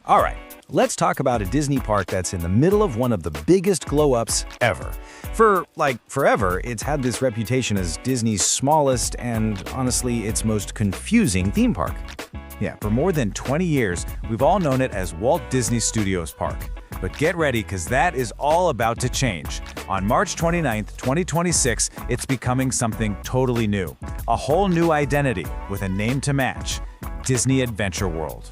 All right, let's talk about a Disney park that's in the middle of one of the biggest glow-ups ever. For, forever, it's had this reputation as Disney's smallest and, honestly, its most confusing theme park. Yeah, for more than 20 years, we've all known it as Walt Disney Studios Park. But get ready, because that is all about to change. On March 29th, 2026, it's becoming something totally new. A whole new identity with a name to match: Disney Adventure World.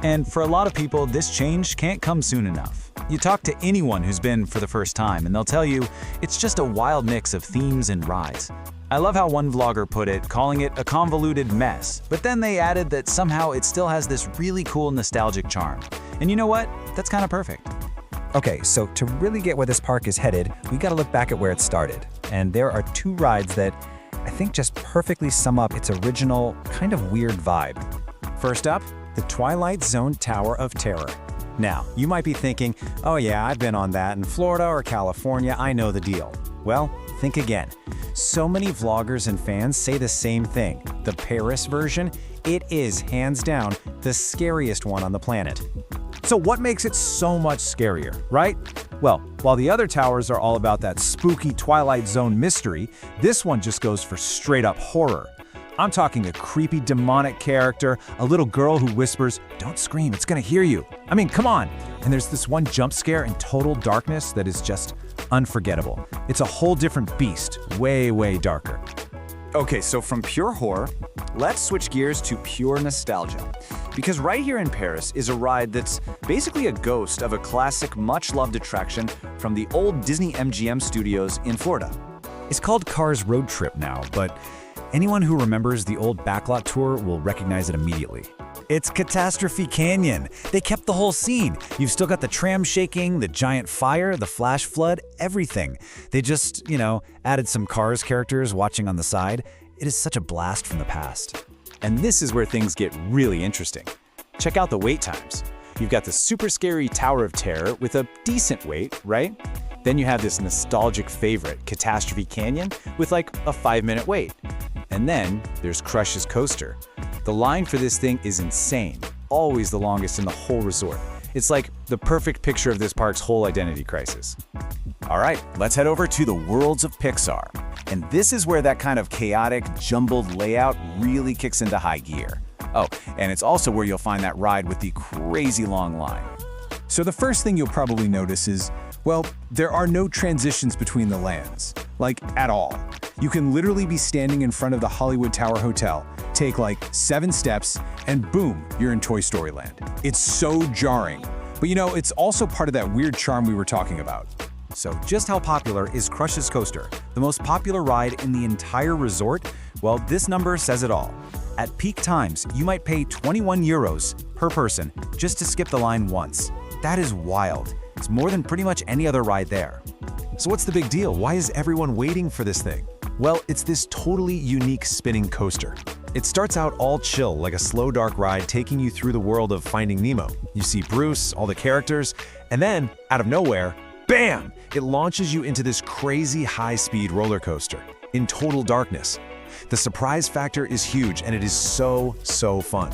And for a lot of people, this change can't come soon enough. You talk to anyone who's been for the first time, and they'll tell you it's just a wild mix of themes and rides. I love how one vlogger put it, calling it a convoluted mess, but then they added that somehow it still has this really cool nostalgic charm. And you know what? That's kind of perfect. Okay, so to really get where this park is headed, we gotta look back at where it started. And there are two rides that I think just perfectly sum up its original, kind of weird vibe. First up, the Twilight Zone Tower of Terror. Now, you might be thinking, oh yeah, I've been on that in Florida or California, I know the deal. Well, think again. So many vloggers and fans say the same thing. The Paris version, it is hands down the scariest one on the planet. So what makes it so much scarier, right? Well, while the other towers are all about that spooky Twilight Zone mystery, this one just goes for straight up horror. I'm talking a creepy demonic character, a little girl who whispers, "Don't scream, it's gonna hear you." I mean, come on. And there's this one jump scare in total darkness that is just unforgettable. It's a whole different beast, way, way darker. Okay, so from pure horror, let's switch gears to pure nostalgia. Because right here in Paris is a ride that's basically a ghost of a classic, much-loved attraction from the old Disney MGM studios in Florida. It's called Cars Road Trip now, but anyone who remembers the old backlot tour will recognize it immediately. It's Catastrophe Canyon. They kept the whole scene. You've still got the tram shaking, the giant fire, the flash flood, everything. They just, added some Cars characters watching on the side. It is such a blast from the past. And this is where things get really interesting. Check out the wait times. You've got the super scary Tower of Terror with a decent wait, right? Then you have this nostalgic favorite, Catastrophe Canyon, with like a 5-minute wait. And then there's Crush's Coaster. The line for this thing is insane, always the longest in the whole resort. It's like the perfect picture of this park's whole identity crisis. All right, let's head over to the worlds of Pixar. And this is where that kind of chaotic, jumbled layout really kicks into high gear. Oh, and it's also where you'll find that ride with the crazy long line. So the first thing you'll probably notice is, well, there are no transitions between the lands, like at all. You can literally be standing in front of the Hollywood Tower Hotel, take like 7 steps, and boom, you're in Toy Story Land. It's so jarring. But it's also part of that weird charm we were talking about. So just how popular is Crush's Coaster, the most popular ride in the entire resort? Well, this number says it all. At peak times, you might pay 21 euros per person just to skip the line once. That is wild. It's more than pretty much any other ride there. So what's the big deal? Why is everyone waiting for this thing? Well, it's this totally unique spinning coaster. It starts out all chill, like a slow dark ride taking you through the world of Finding Nemo. You see Bruce, all the characters, and then, out of nowhere, bam! It launches you into this crazy high-speed roller coaster in total darkness. The surprise factor is huge, and it is so fun.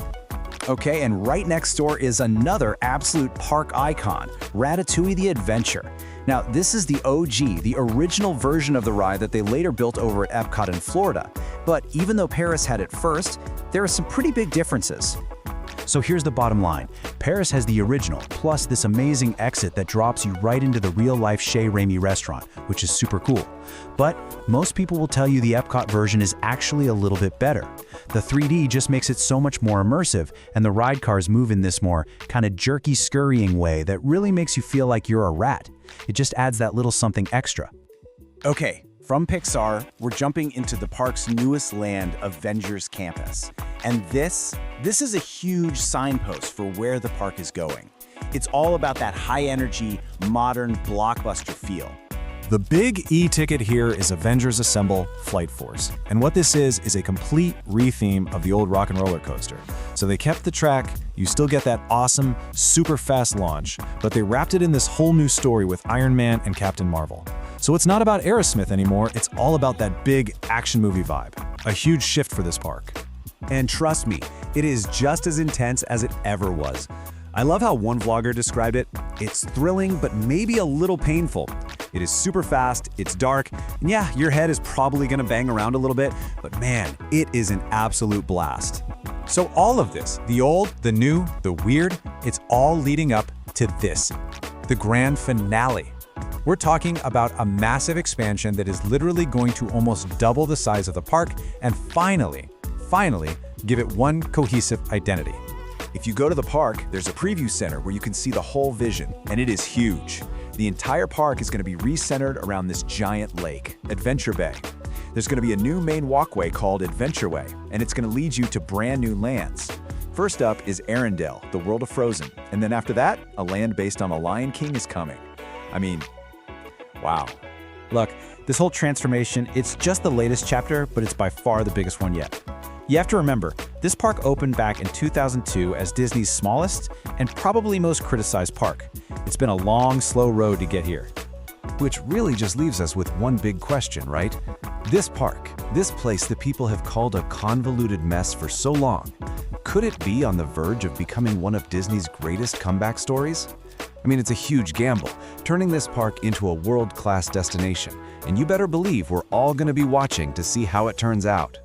Okay, and right next door is another absolute park icon, Ratatouille the Adventure. Now, this is the OG, the original version of the ride that they later built over at Epcot in Florida. But even though Paris had it first, there are some pretty big differences. So here's the bottom line. Paris has the original, plus this amazing exit that drops you right into the real-life Chez Rémy restaurant, which is super cool. But most people will tell you the Epcot version is actually a little bit better. The 3D just makes it so much more immersive, and the ride cars move in this more kind of jerky, scurrying way that really makes you feel like you're a rat. It just adds that little something extra. Okay, from Pixar, we're jumping into the park's newest land, Avengers Campus. And this is a huge signpost for where the park is going. It's all about that high-energy, modern blockbuster feel. The big E-ticket here is Avengers Assemble Flight Force. And what this is a complete re-theme of the old rock and roller coaster. So they kept the track, you still get that awesome, super fast launch, but they wrapped it in this whole new story with Iron Man and Captain Marvel. So it's not about Aerosmith anymore, it's all about that big action movie vibe. A huge shift for this park. And trust me, it is just as intense as it ever was. I love how one vlogger described it. It's thrilling, but maybe a little painful. It is super fast, it's dark, and yeah, your head is probably gonna bang around a little bit, but man, it is an absolute blast. So all of this, the old, the new, the weird, it's all leading up to this, the grand finale. We're talking about a massive expansion that is literally going to almost double the size of the park and finally give it one cohesive identity. If you go to the park, there's a preview center where you can see the whole vision, and it is huge. The entire park is going to be recentered around this giant lake, Adventure Bay. There's going to be a new main walkway called Adventure Way, and it's going to lead you to brand new lands. First up is Arendelle, the world of Frozen, and then after that, a land based on a Lion King is coming. I mean, wow. Look, this whole transformation, it's just the latest chapter, but it's by far the biggest one yet. You have to remember, this park opened back in 2002 as Disney's smallest and probably most criticized park. It's been a long, slow road to get here. Which really just leaves us with one big question, right? This park, this place that people have called a convoluted mess for so long, could it be on the verge of becoming one of Disney's greatest comeback stories? I mean, it's a huge gamble, turning this park into a world-class destination, and you better believe we're all going to be watching to see how it turns out.